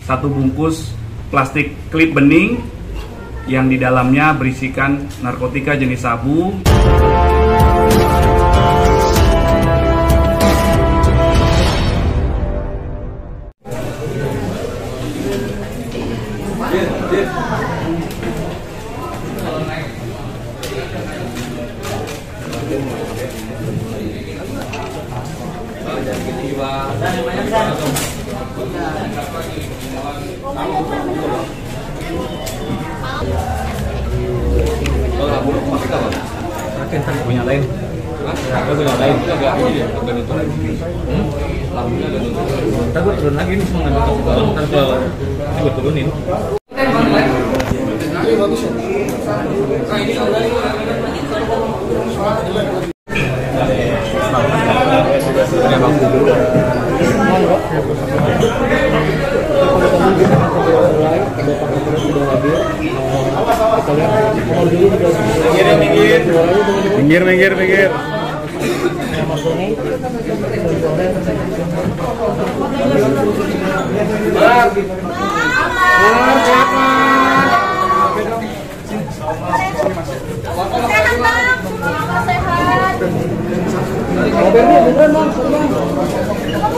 1 bungkus plastik klip bening yang di dalamnya berisikan narkotika jenis sabu. Punya lain. Punya lain. Agak nutup lagi. Lampunya agak nutup. Ntar gue turun lagi nih, semua ngambil ke bawah. Ntar gue turunin. Minggir.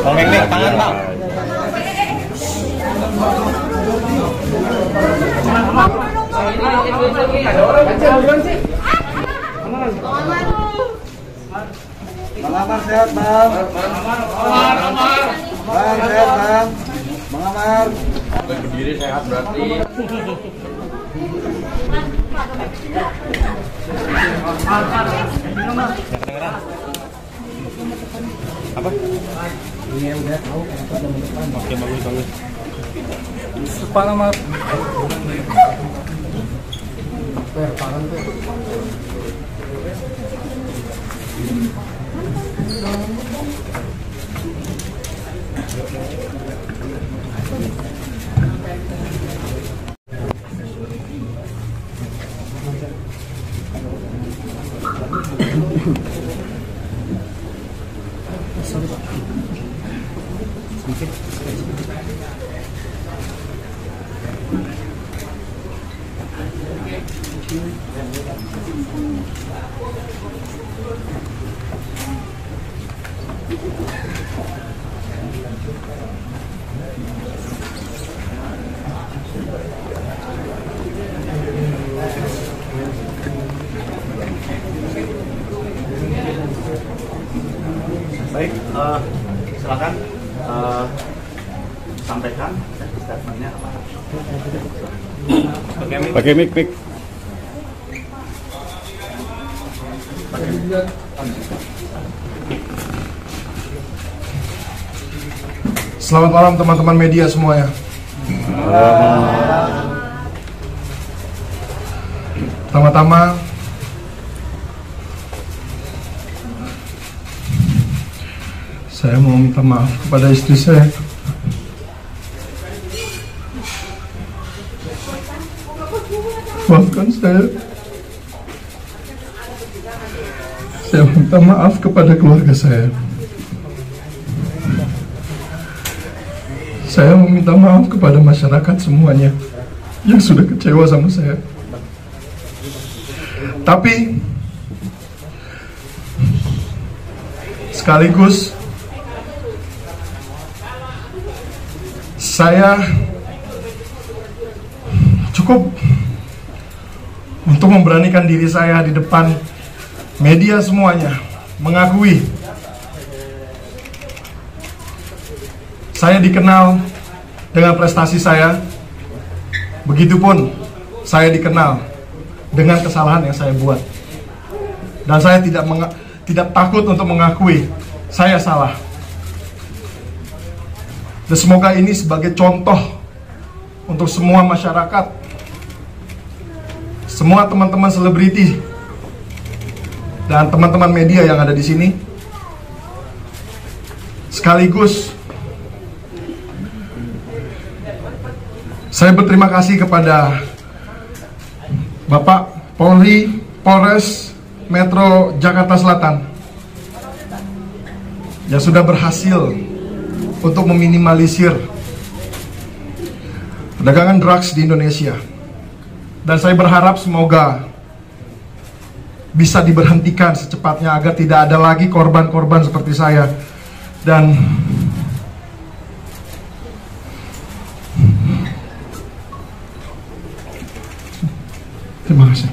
Bang, tangan bang. Bang Amar sehat bang. Bang sehat bang. Bang Amar. Berdiri sehat berarti. Apa? Ini udah tahu kenapa jam depan. Oke, bagus. Kepala Mas. Tangan tuh. Baik, silakan sampaikan statementnya apa. Pakai mic. Selamat malam teman-teman media semuanya. Pertama-tama saya mau minta maaf kepada istri saya. Maafkan saya. Saya minta maaf kepada keluarga saya. Saya meminta maaf kepada masyarakat semuanya yang sudah kecewa sama saya. Tapi sekaligus saya cukup untuk memberanikan diri saya di depan media semuanya, mengakui saya dikenal dengan prestasi saya. Begitupun saya dikenal dengan kesalahan yang saya buat. Dan saya tidak takut untuk mengakui saya salah. Dan semoga ini sebagai contoh untuk semua masyarakat, semua teman-teman selebriti dan teman-teman media yang ada di sini. Sekaligus saya berterima kasih kepada Bapak Polres Metro Jakarta Selatan yang sudah berhasil untuk meminimalisir perdagangan drugs di Indonesia. Dan saya berharap semoga bisa diberhentikan secepatnya agar tidak ada lagi korban-korban seperti saya. Dan terima kasih.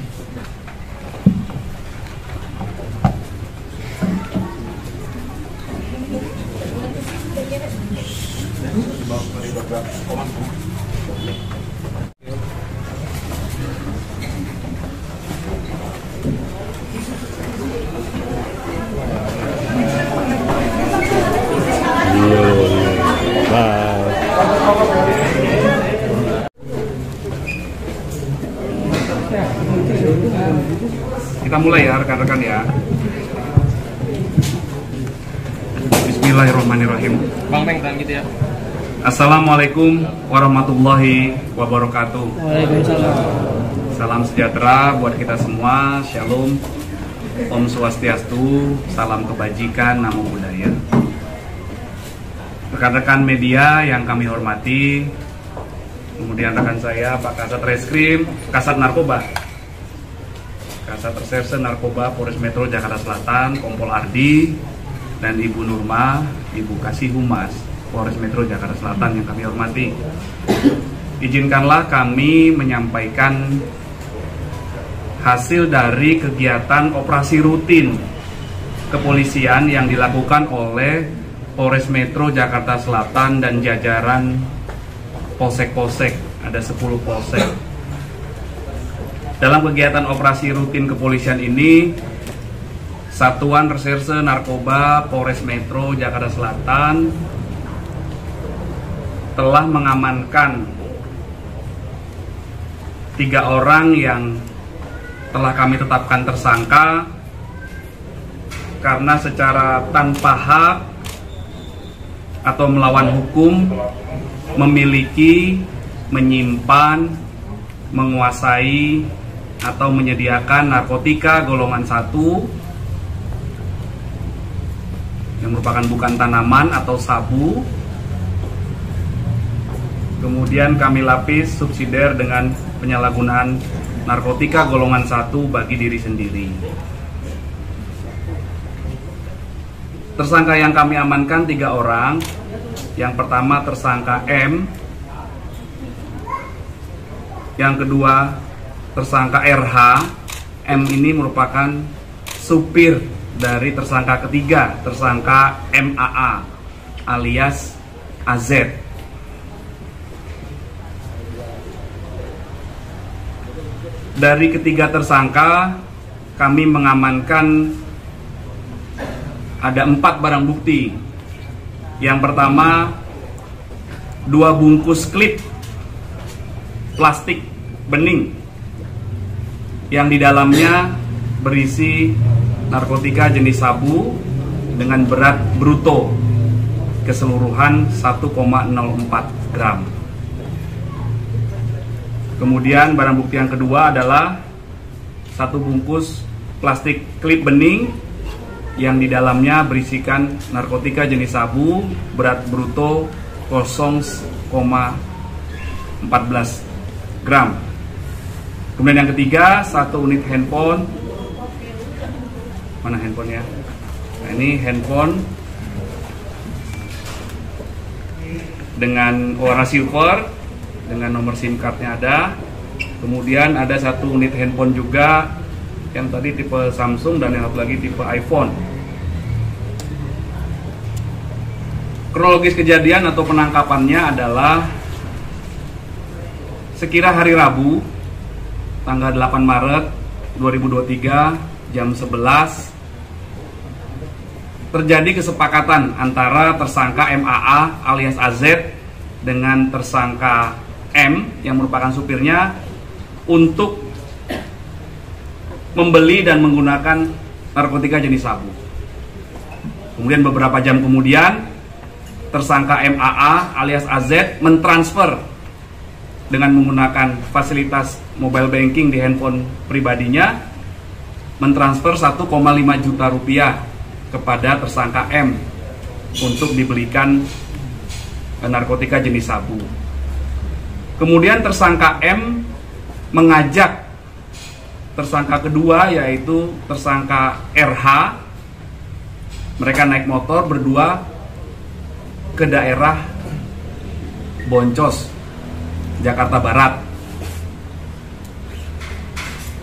Kita mulai ya rekan-rekan ya. Bismillahirrahmanirrahim. Bang Peng, tangan gitu ya. Assalamualaikum warahmatullahi wabarakatuh. Waalaikumsalam. Salam sejahtera buat kita semua. Shalom, Om Swastiastu, salam kebajikan, namo buddhaya. Rekan-rekan media yang kami hormati, kemudian rekan saya Pak Kasat Reskrim, Kasat Narkoba, Kasat Reserse Narkoba Polres Metro Jakarta Selatan, Kompol Ardi, dan Ibu Nurma, Ibu Kasih Humas Polres Metro Jakarta Selatan yang kami hormati. Izinkanlah kami menyampaikan hasil dari kegiatan operasi rutin kepolisian yang dilakukan oleh Polres Metro Jakarta Selatan dan jajaran polsek-polsek, ada 10 polsek. Dalam kegiatan operasi rutin kepolisian ini, Satuan Reserse Narkoba Polres Metro Jakarta Selatan telah mengamankan 3 orang yang telah kami tetapkan tersangka karena secara tanpa hak atau melawan hukum memiliki, menyimpan, menguasai atau menyediakan narkotika golongan 1 yang merupakan bukan tanaman atau sabu. Kemudian kami lapis subsidiar dengan penyalahgunaan narkotika golongan 1 bagi diri sendiri. Tersangka yang kami amankan 3 orang. Yang pertama tersangka M, yang kedua tersangka RH. M ini merupakan supir dari tersangka ketiga, tersangka MAA alias AZ. Dari ketiga tersangka kami mengamankan ada 4 barang bukti. Yang pertama 2 bungkus klip plastik bening yang di dalamnya berisi narkotika jenis sabu dengan berat bruto keseluruhan 1,04 gram. Kemudian barang bukti yang kedua adalah 1 bungkus plastik klip bening yang di dalamnya berisikan narkotika jenis sabu berat bruto 0,14 gram. Kemudian yang ketiga 1 unit handphone. Mana handphonenya? Nah, ini handphone dengan warna silver dengan nomor SIM cardnya ada. Kemudian ada 1 unit handphone juga yang tadi tipe Samsung dan yang satu lagi tipe iPhone. Kronologis kejadian atau penangkapannya adalah sekira hari Rabu tanggal 8 Maret 2023 jam 11 terjadi kesepakatan antara tersangka MAA alias AZ dengan tersangka M yang merupakan supirnya untuk membeli dan menggunakan narkotika jenis sabu. Kemudian beberapa jam kemudian tersangka MAA alias AZ mentransfer dengan menggunakan fasilitas mobile banking di handphone pribadinya, mentransfer 1,5 juta rupiah kepada tersangka M untuk dibelikan narkotika jenis sabu. Kemudian tersangka M mengajak tersangka kedua, yaitu tersangka RH. Mereka naik motor berdua ke daerah Boncos, Jakarta Barat.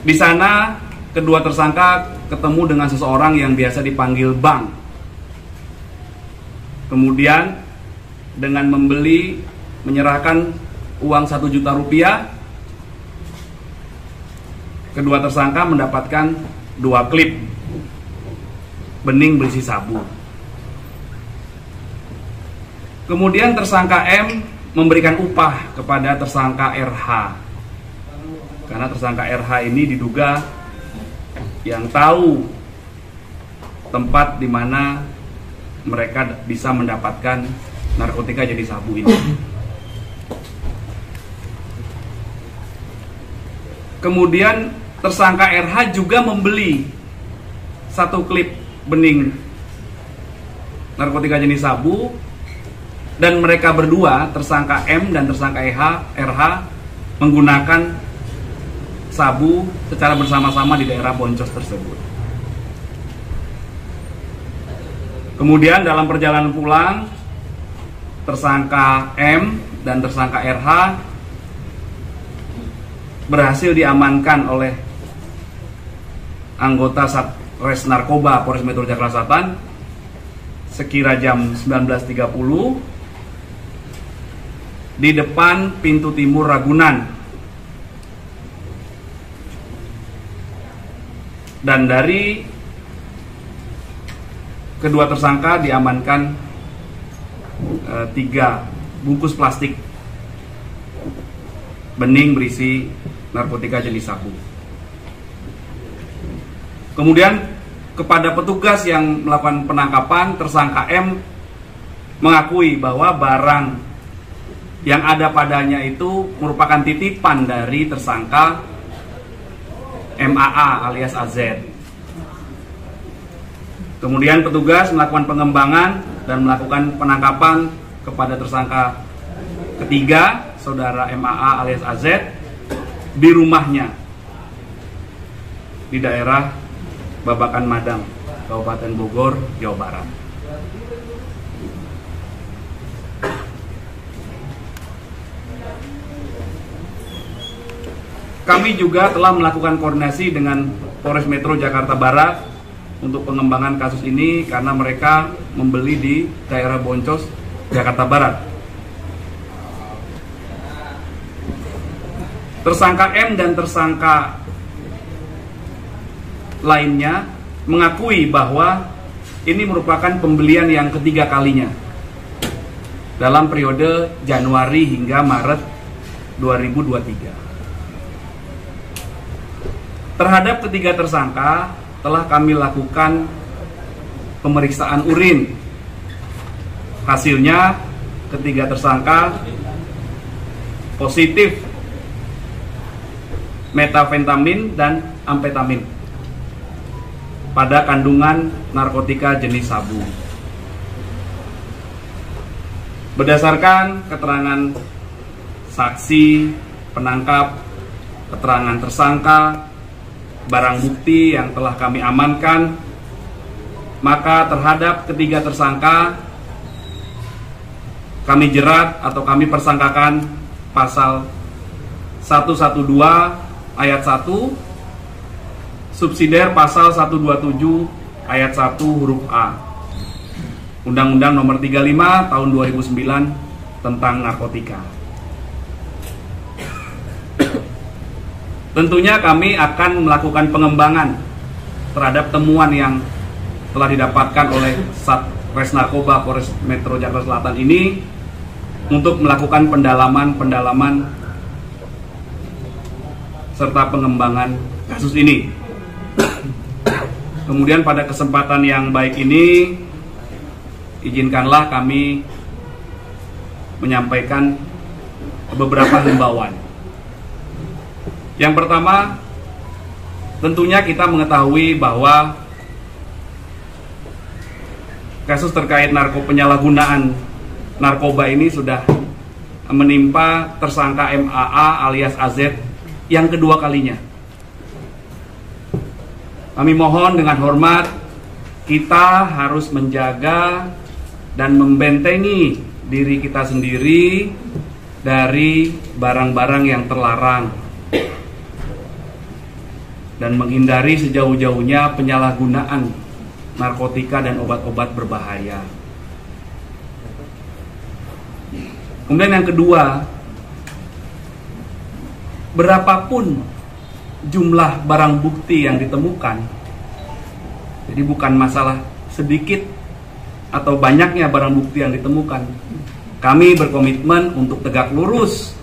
Di sana kedua tersangka ketemu dengan seseorang yang biasa dipanggil Bang. Kemudian dengan menyerahkan uang 1 juta rupiah, kedua tersangka mendapatkan 2 klip bening berisi sabu. Kemudian tersangka M memberikan upah kepada tersangka RH, karena tersangka RH ini diduga yang tahu tempat di mana mereka bisa mendapatkan narkotika jenis sabu ini. Kemudian tersangka RH juga membeli 1 klip bening narkotika jenis sabu, dan mereka berdua, tersangka M dan tersangka RH, menggunakan sabu secara bersama-sama di daerah Boncos tersebut. Kemudian dalam perjalanan pulang, tersangka M dan tersangka RH berhasil diamankan oleh anggota Satres Narkoba Polres Metro Jakarta Selatan sekira jam 19.30 di depan pintu timur Ragunan. Dan dari kedua tersangka diamankan 3 bungkus plastik bening berisi narkotika jenis sabu. Kemudian kepada petugas yang melakukan penangkapan, tersangka M mengakui bahwa barang yang ada padanya itu merupakan titipan dari tersangka MAA alias AZ. Kemudian petugas melakukan pengembangan dan melakukan penangkapan kepada tersangka ketiga, saudara MAA alias AZ, di rumahnya di daerah Babakan Madang, Kabupaten Bogor, Jawa Barat. Kami juga telah melakukan koordinasi dengan Polres Metro Jakarta Barat untuk pengembangan kasus ini karena mereka membeli di daerah Boncos, Jakarta Barat. Tersangka M dan tersangka lainnya mengakui bahwa ini merupakan pembelian yang ketiga kalinya dalam periode Januari hingga Maret 2023. Terhadap ketiga tersangka telah kami lakukan pemeriksaan urin. Hasilnya ketiga tersangka positif metafentamin dan amfetamin pada kandungan narkotika jenis sabu. Berdasarkan keterangan saksi, penangkap, keterangan tersangka, barang bukti yang telah kami amankan, maka terhadap ketiga tersangka kami jerat atau kami persangkakan pasal 112 ayat 1, subsidiar pasal 127 ayat 1 huruf A Undang-Undang Nomor 35 Tahun 2009 tentang narkotika. Tentunya kami akan melakukan pengembangan terhadap temuan yang telah didapatkan oleh Satres Narkoba Polres Metro Jakarta Selatan ini untuk melakukan pendalaman serta pengembangan kasus ini. Kemudian pada kesempatan yang baik ini, izinkanlah kami menyampaikan beberapa himbauan. Yang pertama, tentunya kita mengetahui bahwa kasus terkait penyalahgunaan narkoba ini sudah menimpa tersangka MAA alias AZ yang kedua kalinya. Kami mohon dengan hormat, kita harus menjaga dan membentengi diri kita sendiri dari barang-barang yang terlarang dan menghindari sejauh-jauhnya penyalahgunaan narkotika dan obat-obat berbahaya. Kemudian yang kedua, berapapun jumlah barang bukti yang ditemukan, jadi bukan masalah sedikit atau banyaknya barang bukti yang ditemukan, kami berkomitmen untuk tegak lurus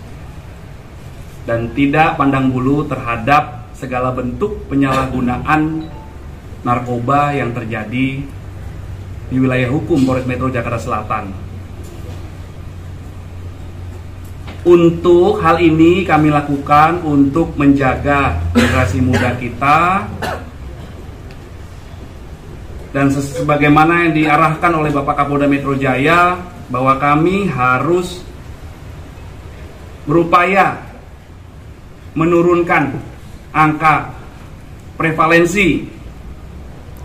dan tidak pandang bulu terhadap segala bentuk penyalahgunaan narkoba yang terjadi di wilayah hukum Polres Metro Jakarta Selatan. Untuk hal ini kami lakukan untuk menjaga generasi muda kita dan sebagaimana yang diarahkan oleh Bapak Kapolda Metro Jaya bahwa kami harus berupaya menurunkan angka prevalensi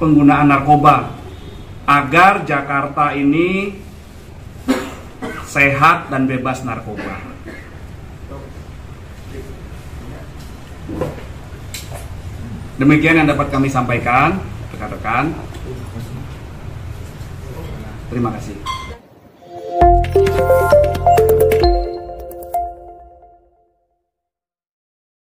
penggunaan narkoba agar Jakarta ini sehat dan bebas narkoba. Demikian yang dapat kami sampaikan, rekan-rekan. Terima kasih.